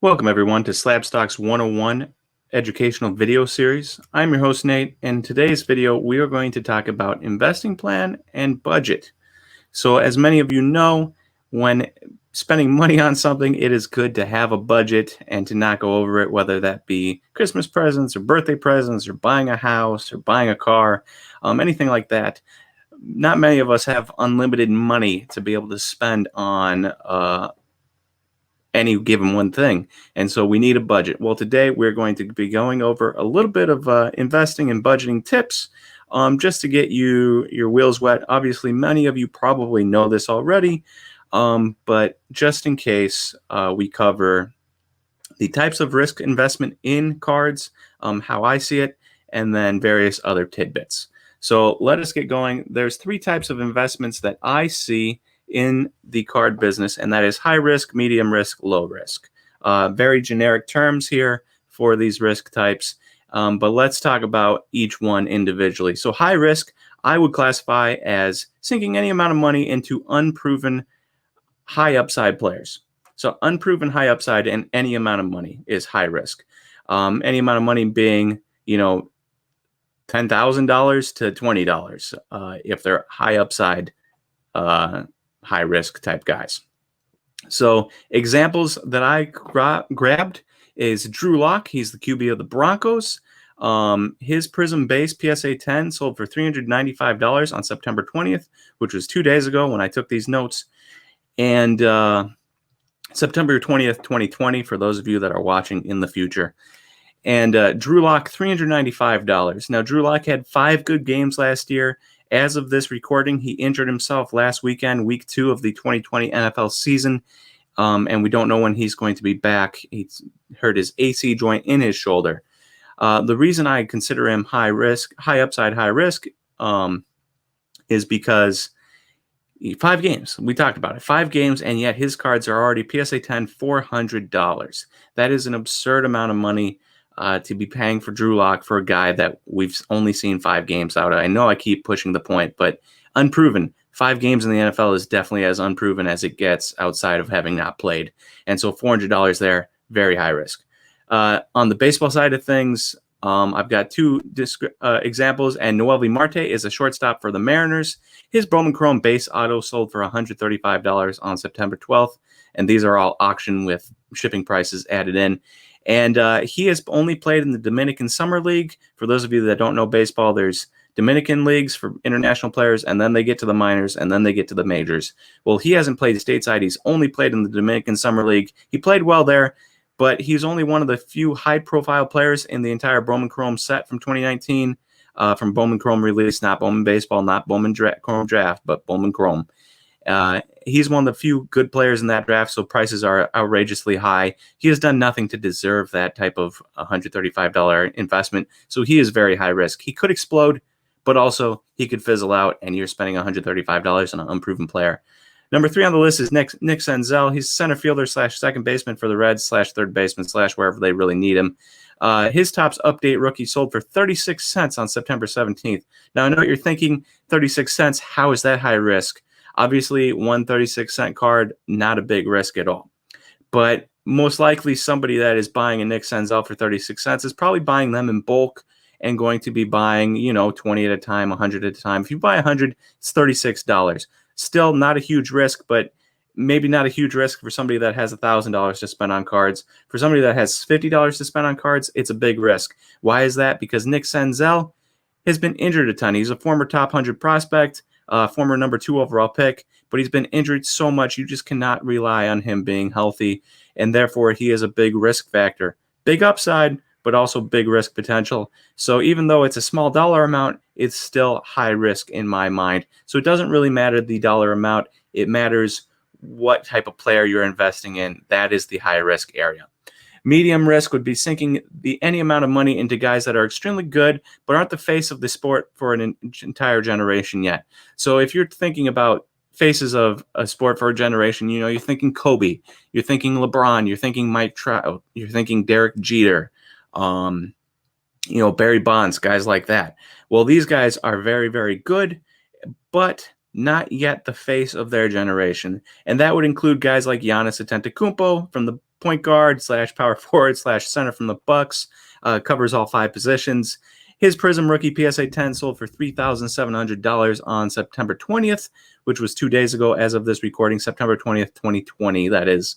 Welcome, everyone, to SlabStox 101 educational video series. I'm your host, Nate, and in today's video, we are going to talk about investing plan and budget. So as many of you know, when spending money on something, it is good to have a budget and to not go over it, whether that be Christmas presents or birthday presents or buying a house or buying a car, anything like that. Not many of us have unlimited money to be able to spend on any given one thing. And so we need a budget. Well, today we're going to be going over a little bit of investing and budgeting tips just to get your wheels wet. Obviously, many of you probably know this already, but just in case, we cover the types of risk investment in cards, how I see it, and then various other tidbits. So let us get going. There's three types of investments that I see in the card business, and that is high risk, medium risk, low risk. Very generic terms here for these risk types, but let's talk about each one individually. So high risk, I would classify as sinking any amount of money into unproven high upside players. So unproven high upside and any amount of money is high risk. Any amount of money being, $10,000 to $20 if they're high upside, high risk type guys. So examples that I grabbed is Drew Lock. He's the QB of the Broncos. His Prism base PSA 10 sold for $395 on September 20th, which was 2 days ago when I took these notes. And September 20th, 2020, for those of you that are watching in the future. And Drew Lock, $395. Now, Drew Lock had 5 good games last year. As of this recording, he injured himself last weekend, week 2 of the 2020 NFL season, and we don't know when he's going to be back. He's hurt his AC joint in his shoulder. The reason I consider him high risk, high upside, high risk, is because 5 games. We talked about it. 5 games, and yet his cards are already PSA 10, $400. That is an absurd amount of money to be paying for Drew Lock for a guy that we've only seen 5 games out of. I know I keep pushing the point, but unproven. 5 games in the NFL is definitely as unproven as it gets outside of having not played. And so $400 there, very high risk. On the baseball side of things, I've got 2 examples, and Noelvi Marte is a shortstop for the Mariners. His Bowman Chrome base auto sold for $135 on September 12th, and these are all auction with shipping prices added in. And he has only played in the Dominican Summer League. For those of you that don't know baseball, there's Dominican leagues for international players, and then they get to the minors, and then they get to the majors. Well, he hasn't played stateside. He's only played in the Dominican Summer League. He played well there, but he's only one of the few high-profile players in the entire Bowman Chrome set from 2019, from Bowman Chrome release, not Bowman Baseball, not Bowman Chrome Draft, but Bowman Chrome. He's one of the few good players in that draft, so prices are outrageously high. He has done nothing to deserve that type of $135 investment, so he is very high risk. He could explode, but also he could fizzle out, and you're spending $135 on an unproven player. Number 3 on the list is Nick Senzel. He's center fielder / second baseman for the Reds / third baseman / wherever they really need him. His Topps Update rookie sold for 36 cents on September 17th. Now, I know what you're thinking, 36 cents, how is that high risk? Obviously, one 36-cent card, not a big risk at all. But most likely somebody that is buying a Nick Senzel for 36 cents is probably buying them in bulk and going to be buying, 20 at a time, 100 at a time. If you buy 100, it's $36. Still not a huge risk, but maybe not a huge risk for somebody that has $1,000 to spend on cards. For somebody that has $50 to spend on cards, it's a big risk. Why is that? Because Nick Senzel has been injured a ton. He's a former top 100 prospect, former number 2 overall pick, but he's been injured so much you just cannot rely on him being healthy, and therefore he is a big risk factor. Big upside, but also big risk potential. So even though it's a small dollar amount, it's still high risk in my mind. So it doesn't really matter the dollar amount. It matters what type of player you're investing in. That is the high risk area. Medium risk would be sinking any amount of money into guys that are extremely good, but aren't the face of the sport for an entire generation yet. So if you're thinking about faces of a sport for a generation, you're thinking Kobe, you're thinking LeBron, you're thinking Mike Trout, you're thinking Derek Jeter, Barry Bonds, guys like that. Well, these guys are very, very good, but not yet the face of their generation. And that would include guys like Giannis Antetokounmpo from the point guard / power forward / center from the Bucks. Covers all 5 positions. His Prism rookie PSA 10 sold for $3,700 on September 20th, which was 2 days ago as of this recording, September 20th, 2020, that is.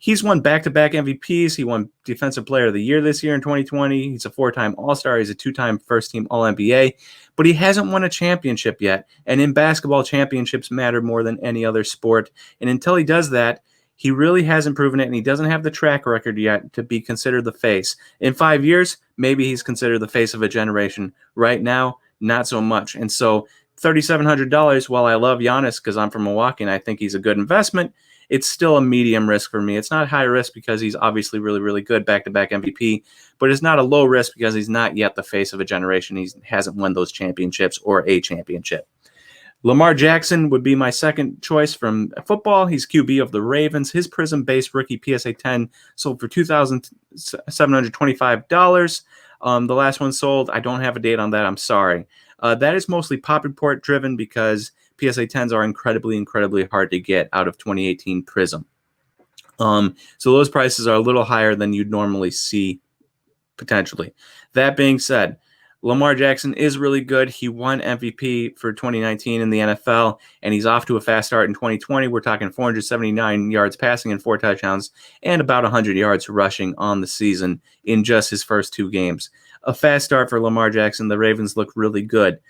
He's won back-to-back MVPs. He won Defensive Player of the Year this year in 2020. He's a 4-time All-Star. He's a 2-time first-team All-NBA. But he hasn't won a championship yet. And in basketball, championships matter more than any other sport. And until he does that, he really hasn't proven it, and he doesn't have the track record yet to be considered the face. In 5 years, maybe he's considered the face of a generation. Right now, not so much. And so $3,700, while I love Giannis because I'm from Milwaukee and I think he's a good investment, it's still a medium risk for me. It's not high risk because he's obviously really, really good, back-to-back MVP, but it's not a low risk because he's not yet the face of a generation. He hasn't won those championships or a championship. Lamar Jackson would be my second choice from football. He's QB of the Ravens. His Prism-based rookie PSA 10 sold for $2,725. The last one sold, I don't have a date on that. I'm sorry. That is mostly pop report driven because PSA 10s are incredibly, incredibly hard to get out of 2018 Prism. So those prices are a little higher than you'd normally see potentially. That being said, Lamar Jackson is really good. He won MVP for 2019 in the NFL, and he's off to a fast start in 2020. We're talking 479 yards passing and 4 touchdowns and about 100 yards rushing on the season in just his first 2 games. A fast start for Lamar Jackson. The Ravens look really good,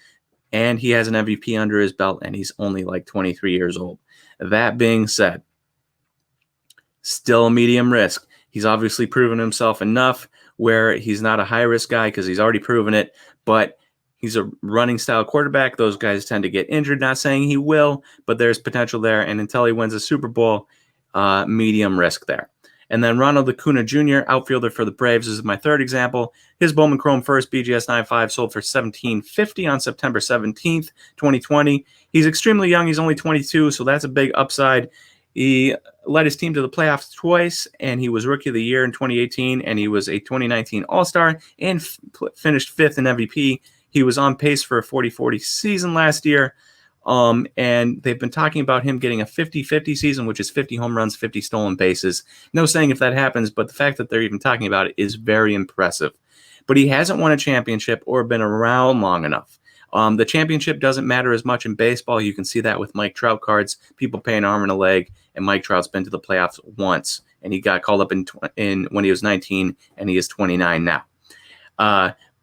and he has an MVP under his belt, and he's only like 23 years old. That being said, still a medium risk. He's obviously proven himself enough where he's not a high-risk guy because he's already proven it, but he's a running-style quarterback. Those guys tend to get injured. Not saying he will, but there's potential there, and until he wins a Super Bowl, medium risk there. And then Ronald Acuna Jr., outfielder for the Braves, is my third example. His Bowman Chrome First BGS 9.5 sold for $1,750 on September 17th, 2020. He's extremely young. He's only 22, so that's a big upside. He led his team to the playoffs twice, and he was Rookie of the Year in 2018, and he was a 2019 All-Star and finished 5th in MVP. He was on pace for a 40-40 season last year, and they've been talking about him getting a 50-50 season, which is 50 home runs, 50 stolen bases. No saying if that happens, but the fact that they're even talking about it is very impressive. But he hasn't won a championship or been around long enough. The championship doesn't matter as much in baseball. You can see that with Mike Trout cards. People pay an arm and a leg, and Mike Trout's been to the playoffs once, and he got called up in when he was 19, and he is 29 now.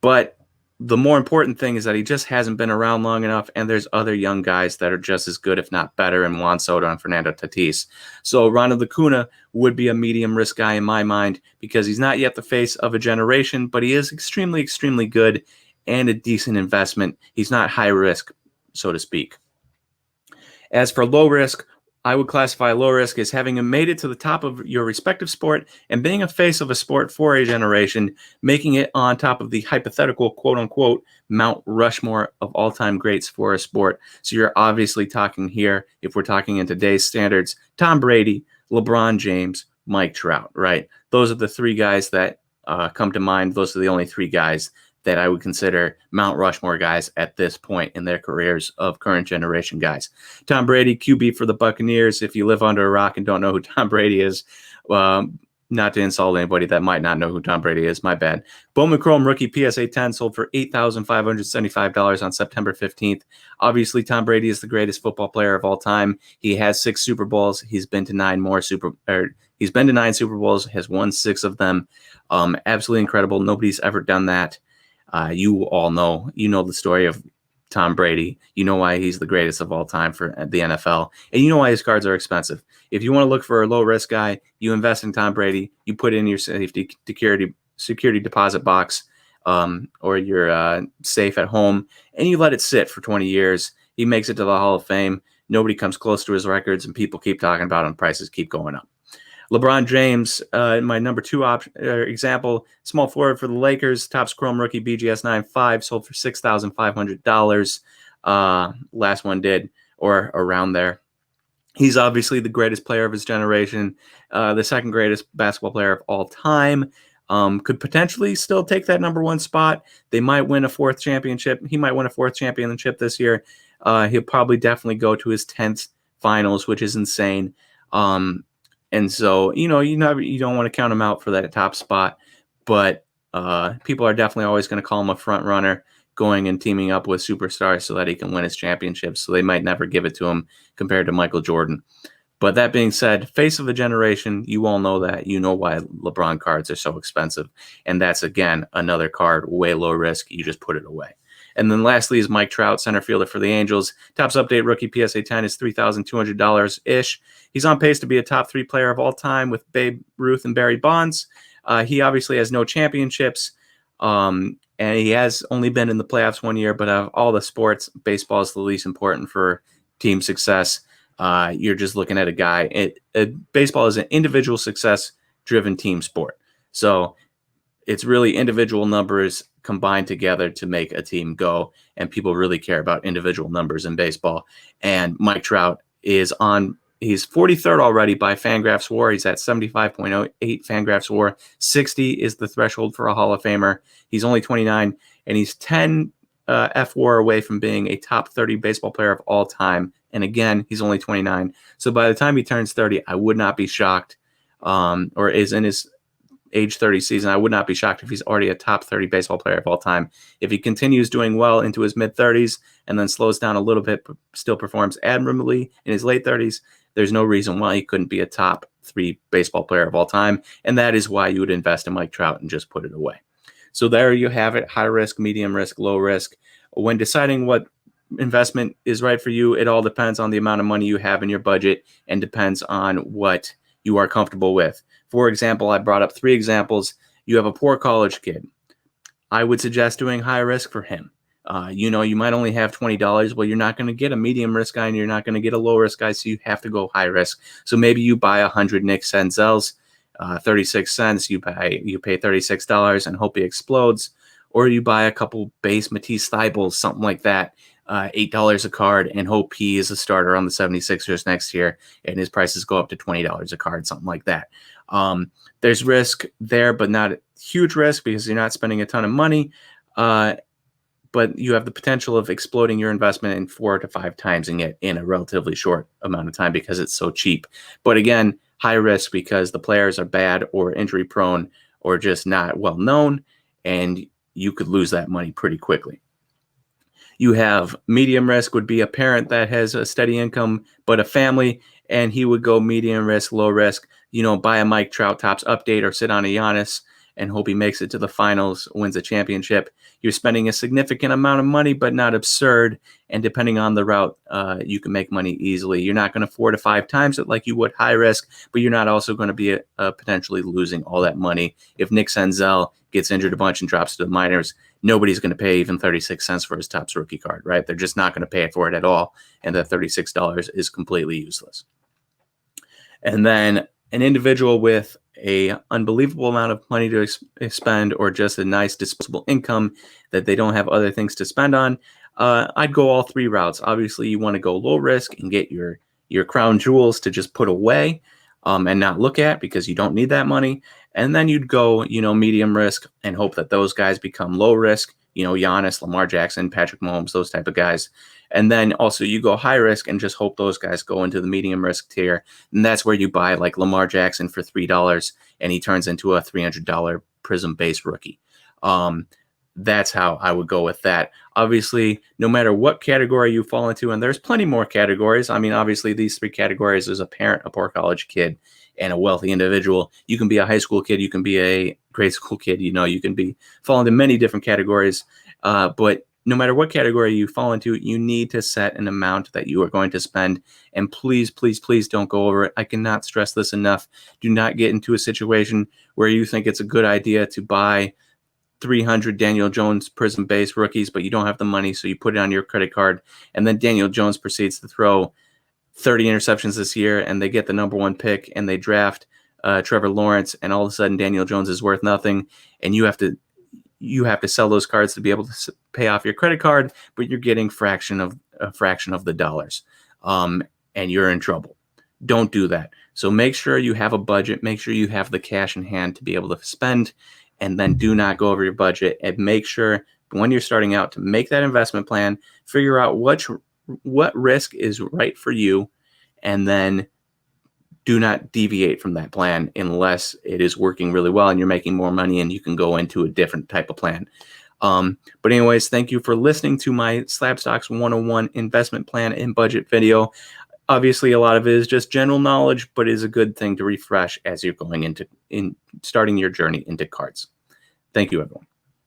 But the more important thing is that he just hasn't been around long enough, and there's other young guys that are just as good, if not better, in Juan Soto and Fernando Tatis. So Ronald Acuna would be a medium risk guy in my mind because he's not yet the face of a generation, but he is extremely, extremely good and a decent investment. He's not high risk, so to speak. As for low risk, I would classify low risk as having made it to the top of your respective sport and being a face of a sport for a generation, making it on top of the hypothetical quote-unquote Mount Rushmore of all-time greats for a sport. So you're obviously talking here, if we're talking in today's standards, Tom Brady, LeBron James, Mike Trout, right? Those are the 3 guys that come to mind. Those are the only 3 guys that I would consider Mount Rushmore guys at this point in their careers of current generation guys. Tom Brady, QB for the Buccaneers. If you live under a rock and don't know who Tom Brady is, not to insult anybody that might not know who Tom Brady is, my bad. Bowman Chrome rookie PSA 10 sold for $8,575 on September 15th. Obviously, Tom Brady is the greatest football player of all time. He has 6 Super Bowls. He's been to 9 Super Bowls, has won 6 of them. Absolutely incredible. Nobody's ever done that. You all know, the story of Tom Brady. You know why he's the greatest of all time for the NFL. And you know why his cards are expensive. If you want to look for a low-risk guy, you invest in Tom Brady. You put in your safety security deposit box or your safe at home, and you let it sit for 20 years. He makes it to the Hall of Fame. Nobody comes close to his records, and people keep talking about him. Prices keep going up. LeBron James, my number 2 example, small forward for the Lakers, Topps Chrome rookie BGS 9.5, sold for $6,500. Last one did, or around there. He's obviously the greatest player of his generation, the second greatest basketball player of all time. Could potentially still take that number 1 spot. They might win a 4th championship. He might win a 4th championship this year. He'll probably definitely go to his 10th finals, which is insane. And so, you don't want to count him out for that top spot, but people are definitely always going to call him a front runner going and teaming up with superstars so that he can win his championships. So they might never give it to him compared to Michael Jordan. But that being said, face of a generation, you all know that. You know why LeBron cards are so expensive. And that's, again, another card, way low risk. You just put it away. And then lastly is Mike Trout, center fielder for the Angels. Topps update rookie PSA 10 is $3,200-ish. He's on pace to be a top 3 player of all time with Babe Ruth and Barry Bonds. He obviously has no championships, and he has only been in the playoffs 1 year, but of all the sports, baseball is the least important for team success. You're just looking at a guy. Baseball is an individual success-driven team sport. So it's really individual numbers combined together to make a team go, and people really care about individual numbers in baseball. And Mike Trout he's 43rd already by Fangraphs WAR. He's at 75.08 Fangraphs WAR. 60 is the threshold for a Hall of Famer. He's only 29, and he's 10 F-WAR away from being a top 30 baseball player of all time. And again, he's only 29. So by the time he turns 30, I would not be shocked, or is in his age 30 season, I would not be shocked if he's already a top 30 baseball player of all time. If he continues doing well into his mid 30s and then slows down a little bit, but still performs admirably in his late 30s, there's no reason why he couldn't be a top 3 baseball player of all time. And that is why you would invest in Mike Trout and just put it away. So there you have it. High risk, medium risk, low risk. When deciding what investment is right for you, it all depends on the amount of money you have in your budget and depends on what you are comfortable with. For example, I brought up 3 examples. You have a poor college kid. I would suggest doing high risk for him. You might only have $20. Well, you're not going to get a medium risk guy and you're not going to get a low risk guy, so you have to go high risk. So maybe you buy 100 Nick Senzels, 36 cents. You pay $36 and hope he explodes. Or you buy a couple base Matisse Thybulls, something like that, $8 a card, and hope he is a starter on the 76ers next year and his prices go up to $20 a card, something like that. There's risk there, but not a huge risk because you're not spending a ton of money. But you have the potential of exploding your investment and 4 to 5 timesing it in a relatively short amount of time because it's so cheap. But again, high risk because the players are bad or injury prone or just not well known, and you could lose that money pretty quickly. You have medium risk would be a parent that has a steady income, but a family, and he would go medium risk, low risk, buy a Mike Trout Topps update or sit on a Giannis and hope he makes it to the finals, wins a championship. You're spending a significant amount of money, but not absurd. And depending on the route, you can make money easily. You're not going to 4 to 5 times it like you would high risk, but you're not also going to be potentially losing all that money. If Nick Senzel gets injured a bunch and drops to the minors, nobody's going to pay even 36 cents for his Topps rookie card, right? They're just not going to pay for it at all. And that $36 is completely useless. And then an individual with a unbelievable amount of money to spend or just a nice disposable income that they don't have other things to spend on, I'd go all 3 routes. Obviously, you want to go low risk and get your crown jewels to just put away and not look at because you don't need that money. And then you'd go, medium risk and hope that those guys become low risk, Giannis, Lamar Jackson, Patrick Mahomes, those type of guys. And then also you go high risk and just hope those guys go into the medium risk tier. And that's where you buy like Lamar Jackson for $3 and he turns into a $300 Prism base rookie. That's how I would go with that. Obviously, no matter what category you fall into, and there's plenty more categories. I mean, obviously, these 3 categories is a parent, a poor college kid, and a wealthy individual. You can be a high school kid. You can be a grade school kid. You can fall into many different categories. But no matter what category you fall into, you need to set an amount that you are going to spend. And please, please, please don't go over it. I cannot stress this enough. Do not get into a situation where you think it's a good idea to buy 300 Daniel Jones Prism base rookies, but you don't have the money, so you put it on your credit card, and then Daniel Jones proceeds to throw 30 interceptions this year, and they get the number 1 pick, and they draft Trevor Lawrence, and all of a sudden Daniel Jones is worth nothing, and you have to sell those cards to be able to pay off your credit card, but you're getting a fraction of the dollars, and you're in trouble. Don't do that. So make sure you have a budget. Make sure you have the cash in hand to be able to spend, and then do not go over your budget. And make sure when you're starting out to make that investment plan, figure out what risk is right for you, and then do not deviate from that plan unless it is working really well and you're making more money and you can go into a different type of plan. But anyways, thank you for listening to my SlabStox 101 investment plan and budget video. Obviously, a lot of it is just general knowledge, but is a good thing to refresh as you're going into starting your journey into cards. Thank you, everyone.